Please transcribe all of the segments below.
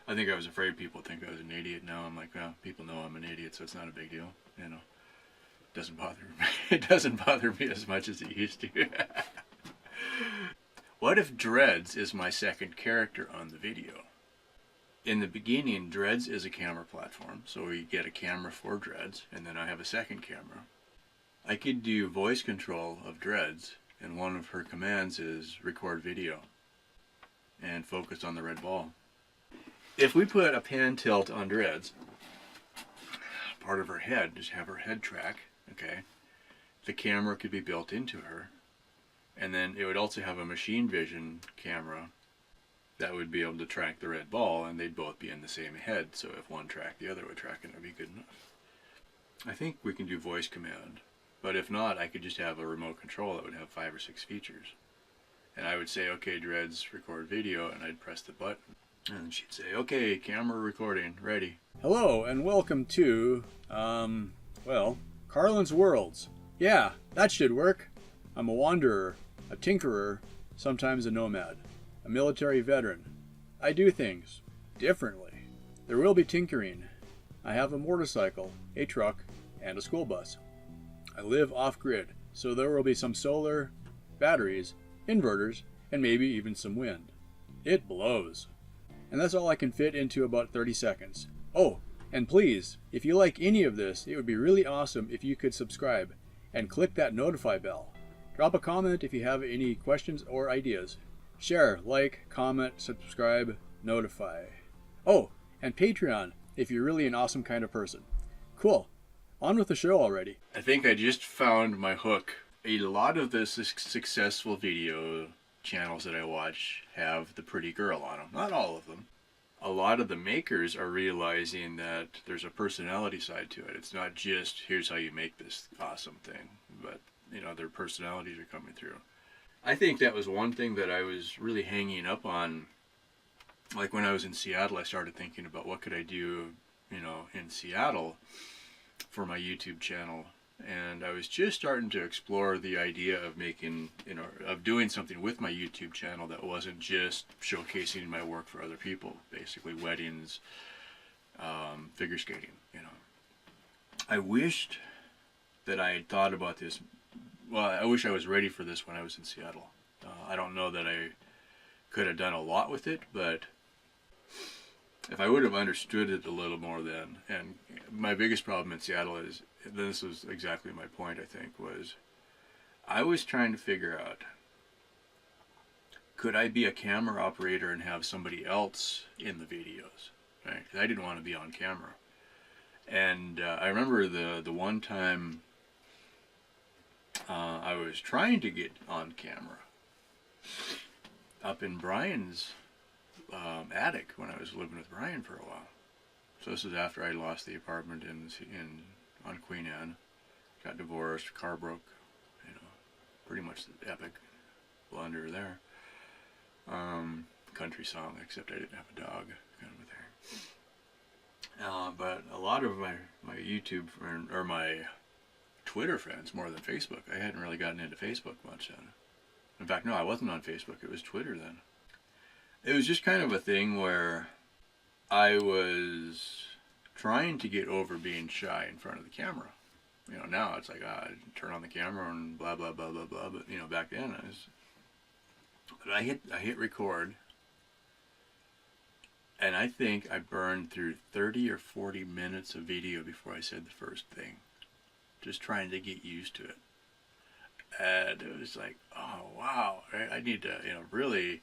I think I was afraid people think I was an idiot. Now I'm like, well, people know I'm an idiot, so it's not a big deal. You know, it doesn't bother me. It doesn't bother me as much as it used to. What if Dreads is my second character on the video? In the beginning, Dreads is a camera platform, so we get a camera for Dreads, and then I have a second camera. I could do voice control of Dreads, and one of her commands is record video and focus on the red ball. If we put a pan tilt on Dreads, part of her head, just have her head track, okay, the camera could be built into her, and then it would also have a machine vision camera that would be able to track the red ball, and they'd both be in the same head, so if one tracked, the other would track, and it would be good enough. I think we can do voice command, but if not, I could just have a remote control that would have 5 or 6 features. And I would say, okay, Dreads, record video, and I'd press the button. And she'd say, okay, camera recording, ready. Hello, and welcome to, Carlin's Worlds. Yeah, that should work. I'm a wanderer, a tinkerer, sometimes a nomad, a military veteran. I do things differently. There will be tinkering. I have a motorcycle, a truck, and a school bus. I live off-grid, so there will be some solar, batteries, inverters, and maybe even some wind. It blows. And that's all I can fit into about 30 seconds. Oh, and please, if you like any of this, it would be really awesome if you could subscribe and click that notify bell. Drop a comment if you have any questions or ideas. Share, like, comment, subscribe, notify. Oh, and Patreon if you're really an awesome kind of person. Cool. On with the show already. I think I just found my hook. A lot of the successful video channels that I watch have the pretty girl on them. Not all of them. A lot of the makers are realizing that there's a personality side to it. It's not just, here's how you make this awesome thing, but, you know, their personalities are coming through. I think that was one thing that I was really hanging up on. Like when I was in Seattle, I started thinking about what could I do, you know, in Seattle for my YouTube channel. And I was just starting to explore the idea of making, you know, of doing something with my YouTube channel that wasn't just showcasing my work for other people, basically weddings, figure skating, you know. I wished that I had thought about this. Well, I wish I was ready for this when I was in Seattle. I don't know that I could have done a lot with it, but if I would have understood it a little more then, and my biggest problem in Seattle is, this was exactly my point, I think, was I was trying to figure out, could I be a camera operator and have somebody else in the videos, right? 'Cause I didn't want to be on camera. And I remember the one time I was trying to get on camera up in Brian's attic when I was living with Brian for a while. So this is after I lost the apartment on Queen Anne, got divorced, car broke, you know, pretty much the epic blunder there. Country song, except I didn't have a dog, kind of a thing. But a lot of my YouTube or my Twitter friends, more than Facebook, I hadn't really gotten into Facebook much then. In fact, no, I wasn't on Facebook, it was Twitter then. It was just kind of a thing where I was trying to get over being shy in front of the camera. You know, now it's like, I turn on the camera and blah, blah, blah, blah, blah. But, you know, back then but I hit record, and I think I burned through 30 or 40 minutes of video before I said the first thing. Just trying to get used to it. And it was like, oh, wow, I need to, you know, really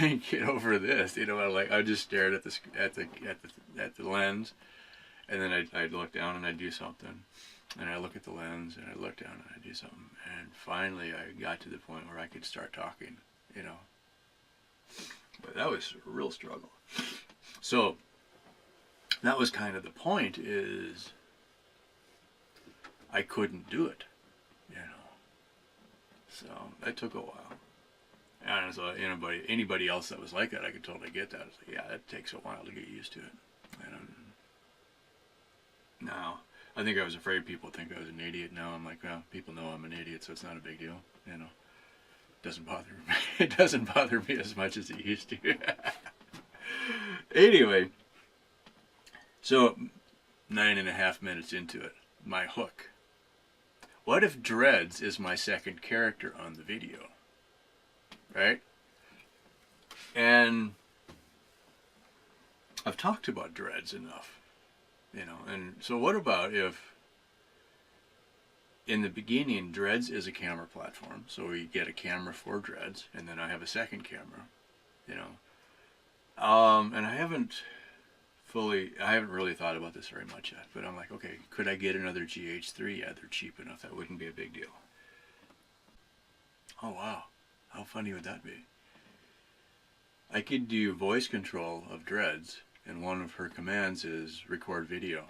get over this. You know, like I just stared at the lens, and then I'd look down and I'd do something, and I look at the lens and I look down and I do something, and finally I got to the point where I could start talking, you know. But that was a real struggle. So that was kind of the point, is I couldn't do it, you know. So that took a while. And so anybody else that was like that, I could totally get that. It's like, yeah, it takes a while to get used to it. And now, I think I was afraid people think I was an idiot. Now I'm like, well, people know I'm an idiot, so it's not a big deal. You know, it doesn't bother me. It doesn't bother me as much as it used to. Anyway, so 9.5 minutes into it, my hook. What if Dreads is my second character on the video? Right? And I've talked about Dreads enough, you know, and so what about if in the beginning Dreads is a camera platform, so we get a camera for Dreads, and then I have a second camera, you know. And I haven't really thought about this very much yet, but I'm like, okay, could I get another GH3? Yeah, they're cheap enough, that wouldn't be a big deal. Oh wow, how funny would that be? I could do voice control of Dreads, and one of her commands is record video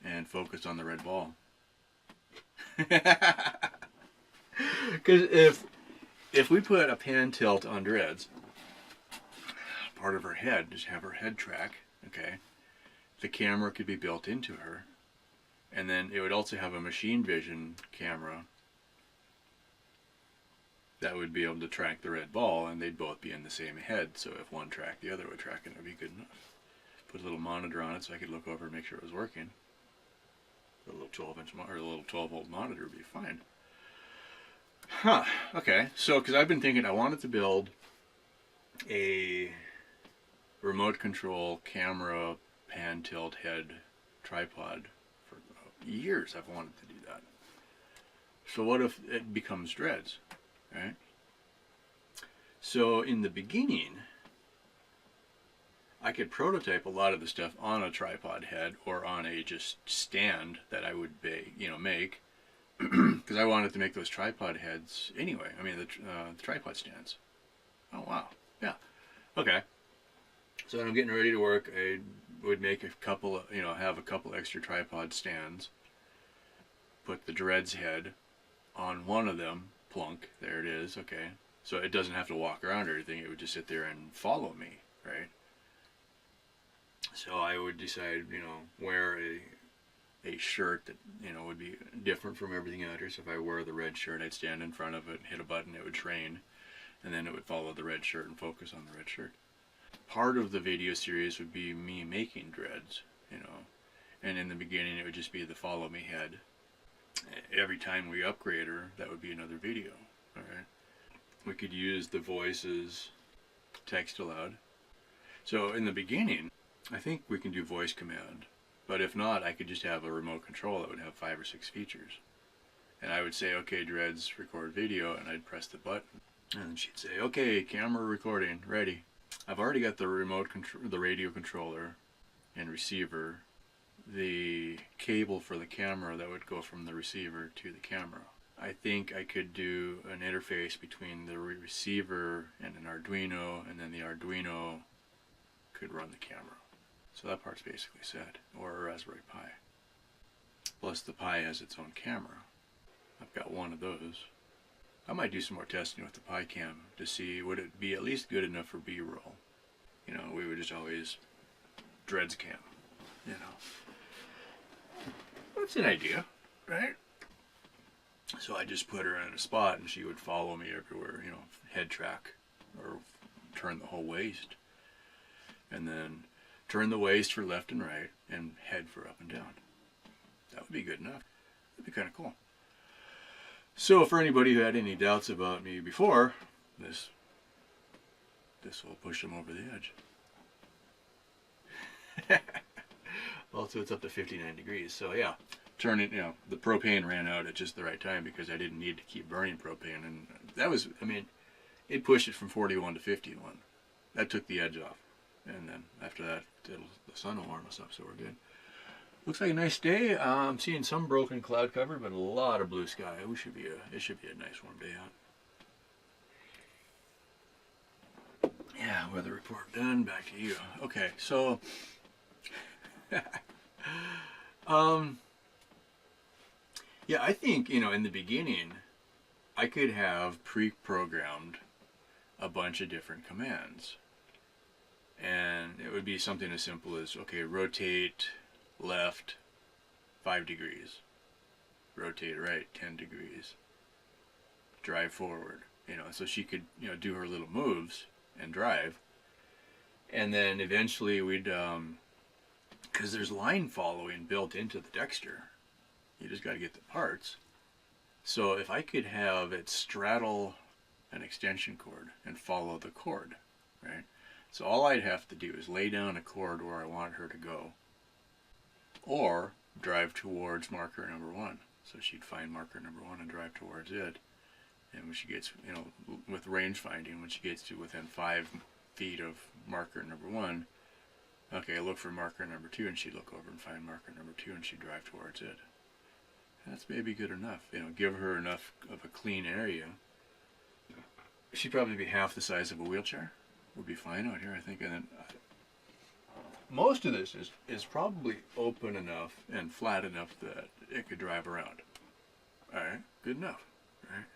and focus on the red ball. Because if we put a pan tilt on Dreads, part of her head, just have her head track, okay, the camera could be built into her, and then it would also have a machine vision camera that would be able to track the red ball, and they'd both be in the same head, so if one tracked, the other would track, and it would be good enough. Put a little monitor on it so I could look over and make sure it was working. A little 12-inch or a little 12-volt monitor would be fine. Huh, okay, so because I've been thinking I wanted to build a remote control camera pan tilt head tripod for years. I've wanted to do that. So what if it becomes Dreads? Right? So in the beginning, I could prototype a lot of the stuff on a tripod head or on a just stand that I would make, because I wanted to make those tripod heads anyway. I mean the tripod stands. Oh wow, yeah, okay. So when I'm getting ready to work, I would make a couple, have a couple extra tripod stands. Put the Dreads head on one of them. Plunk, there it is, okay. So it doesn't have to walk around or anything, it would just sit there and follow me, right? So I would decide, wear a shirt that, would be different from everything else. So if I wear the red shirt, I'd stand in front of it, hit a button, it would train, and then it would follow the red shirt and focus on the red shirt. Part of the video series would be me making Dreads, and in the beginning it would just be the follow me head. Every time we upgrade her, that would be another video. All right. We could use the voices, text aloud. So in the beginning, I think we can do voice command. But if not, I could just have a remote control that would have 5 or 6 features. And I would say, okay, Dreads, record video, and I'd press the button. And she'd say, okay, camera recording, ready. I've already got the remote control, the radio controller and receiver, the cable for the camera that would go from the receiver to the camera. I think I could do an interface between the receiver and an Arduino, and then the Arduino could run the camera. So that part's basically set, or a Raspberry Pi. Plus the Pi has its own camera. I've got one of those. I might do some more testing with the Pi Cam to see would it be at least good enough for B-roll. We would just always Dreads cam, That's an idea, right? So I just put her in a spot and she would follow me everywhere, head track, or turn the whole waist. And then turn the waist for left and right, and head for up and down. That would be good enough. That'd be kind of cool. So for anybody who had any doubts about me before, this will push them over the edge. Also, it's up to 59 degrees, so yeah. Turning, the propane ran out at just the right time because I didn't need to keep burning propane, and that was, it pushed it from 41 to 51. That took the edge off, and then after that, the sun will warm us up, so we're good. Looks like a nice day. I'm seeing some broken cloud cover, but a lot of blue sky. It should be a nice warm day out. Yeah, weather report done. Back to you. Okay, so yeah, I think, in the beginning, I could have pre-programmed a bunch of different commands. And it would be something as simple as, okay, rotate left 5 degrees, rotate right 10 degrees, drive forward, so she could, do her little moves and drive, And then eventually we'd, because there's line following built into the Dexter. You just got to get the parts. So if I could have it straddle an extension cord and follow the cord, right? So all I'd have to do is lay down a cord where I want her to go, or drive towards marker number 1. So she'd find marker number 1 and drive towards it. And when she gets, with range finding, when she gets to within 5 feet of marker number 1, okay, look for marker number 2, and she'd look over and find marker number 2, and she'd drive towards it. That's maybe good enough. Give her enough of a clean area. She'd probably be half the size of a wheelchair. Would be fine out here, I think. And then most of this is probably open enough and flat enough that it could drive around. All right, good enough. All right.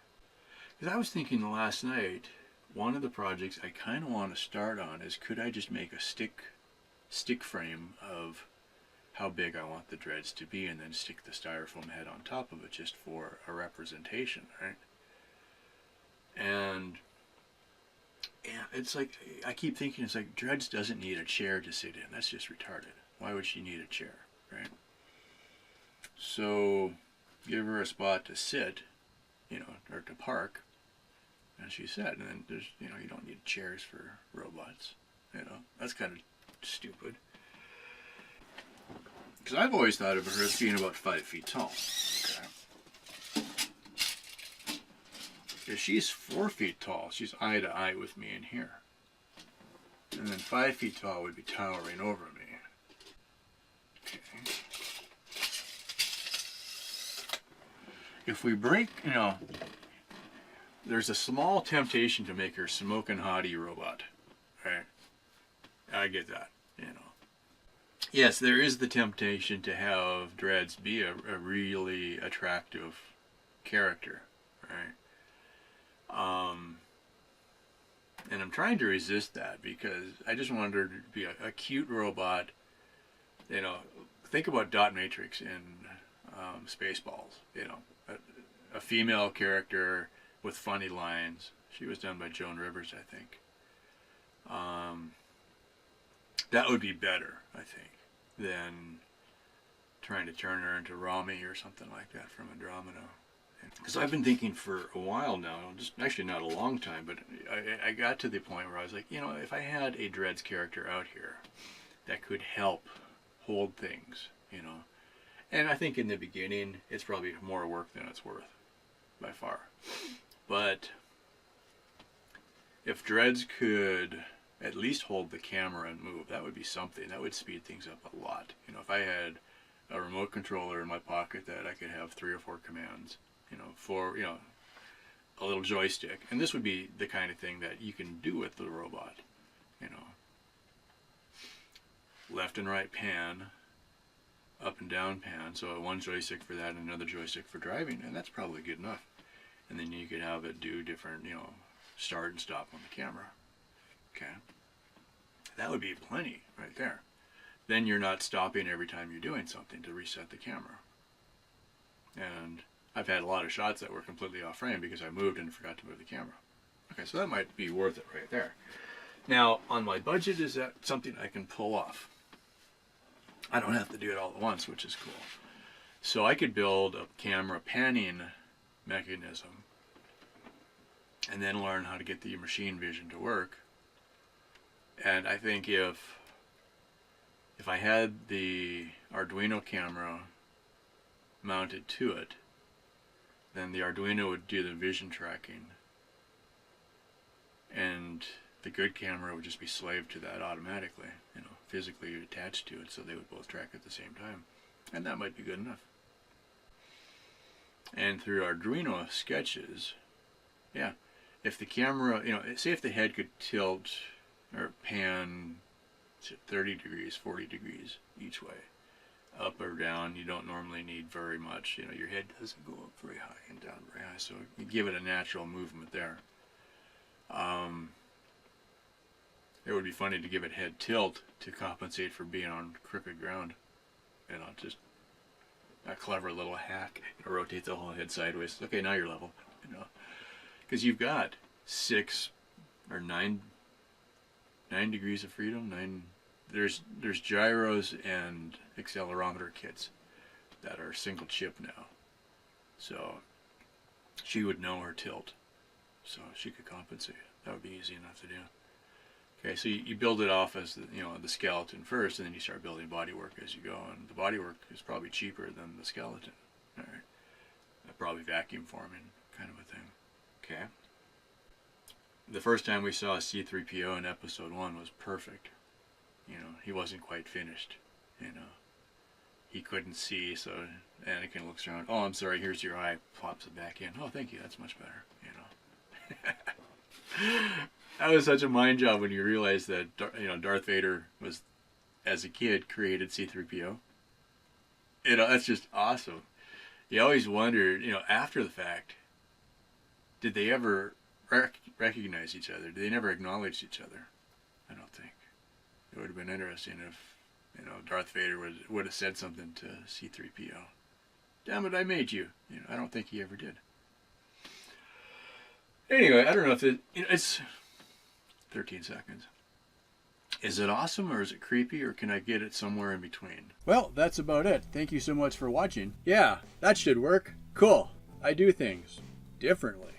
Because I was thinking last night, one of the projects I kind of want to start on is, could I just make a stick frame of how big I want the dreads to be, and then stick the styrofoam head on top of it just for a representation, right? And yeah, it's like, I keep thinking, it's like, Dreads doesn't need a chair to sit in. That's just retarded. Why would she need a chair, right? So give her a spot to sit, or to park, and she sat. And then there's, you don't need chairs for robots. That's kind of stupid. Because I've always thought of her as being about 5 feet tall. Okay. If she's 4 feet tall, she's eye to eye with me in here. And then 5 feet tall would be towering over me. Okay. If we break, there's a small temptation to make her smoking hottie robot. Right? I get that, Yes, there is the temptation to have Dreads be a really attractive character, right? And I'm trying to resist that, because I just want her to be a cute robot. Think about Dot Matrix in Spaceballs. A female character with funny lines. She was done by Joan Rivers, I think. That would be better, I think, than trying to turn her into Rami or something like that from Andromeda. Because I've been thinking for a while now, just actually not a long time, but I got to the point where I was like, if I had a Dreads character out here that could help hold things, and I think in the beginning it's probably more work than it's worth, by far. But if Dreads could at least hold the camera and move, that would be something. That would speed things up a lot. If I had a remote controller in my pocket that I could have 3 or 4 commands, for, a little joystick. And this would be the kind of thing that you can do with the robot. Left and right pan, up and down pan. So one joystick for that and another joystick for driving. And that's probably good enough. And then you could have it do different, start and stop on the camera. Okay. That would be plenty right there. Then you're not stopping every time you're doing something to reset the camera. And I've had a lot of shots that were completely off frame because I moved and forgot to move the camera. Okay, so that might be worth it right there. Now, on my budget, is that something I can pull off? I don't have to do it all at once, which is cool. So I could build a camera panning mechanism and then learn how to get the machine vision to work. And I think if I had the Arduino camera mounted to it, then the Arduino would do the vision tracking, and the good camera would just be slave to that automatically, physically attached to it, so they would both track at the same time. And that might be good enough. And through Arduino sketches, yeah, if the camera, say if the head could tilt or pan 30 degrees, 40 degrees each way, up or down, you don't normally need very much. Your head doesn't go up very high and down very high, so you give it a natural movement there. It would be funny to give it head tilt to compensate for being on crooked ground. Just a clever little hack. Rotate the whole head sideways. Okay, now you're level. Because you've got 6 or 9 9 degrees of freedom. There's gyros and accelerometer kits that are single chip now, so she would know her tilt, so she could compensate. That would be easy enough to do. Okay, so you build it off as the skeleton first, and then you start building bodywork as you go, and the bodywork is probably cheaper than the skeleton. All right, probably vacuum forming kind of a thing. Okay. The first time we saw C-3PO in episode 1 was perfect. He wasn't quite finished. He couldn't see, so Anakin looks around. Oh, I'm sorry, here's your eye. Plops it back in. Oh, thank you, that's much better. That was such a mind job when you realize that Darth Vader was, as a kid, created C-3PO. That's just awesome. You always wondered, after the fact, did they ever recognize each other? Did they never acknowledge each other? I don't think. It would have been interesting if Darth Vader would have said something to C-3PO. Damn it, I made you. I don't think he ever did. Anyway, I don't know if it's 13 seconds. Is it awesome, or is it creepy, or can I get it somewhere in between? Well, that's about it. Thank you so much for watching. Yeah, that should work. Cool. I do things differently.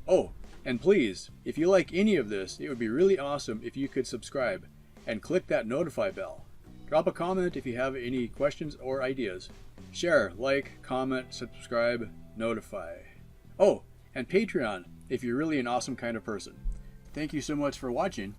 Oh, and please, if you like any of this, it would be really awesome if you could subscribe and click that notify bell. Drop a comment if you have any questions or ideas. Share, like, comment, subscribe, notify. Oh, and Patreon if you're really an awesome kind of person. Thank you so much for watching.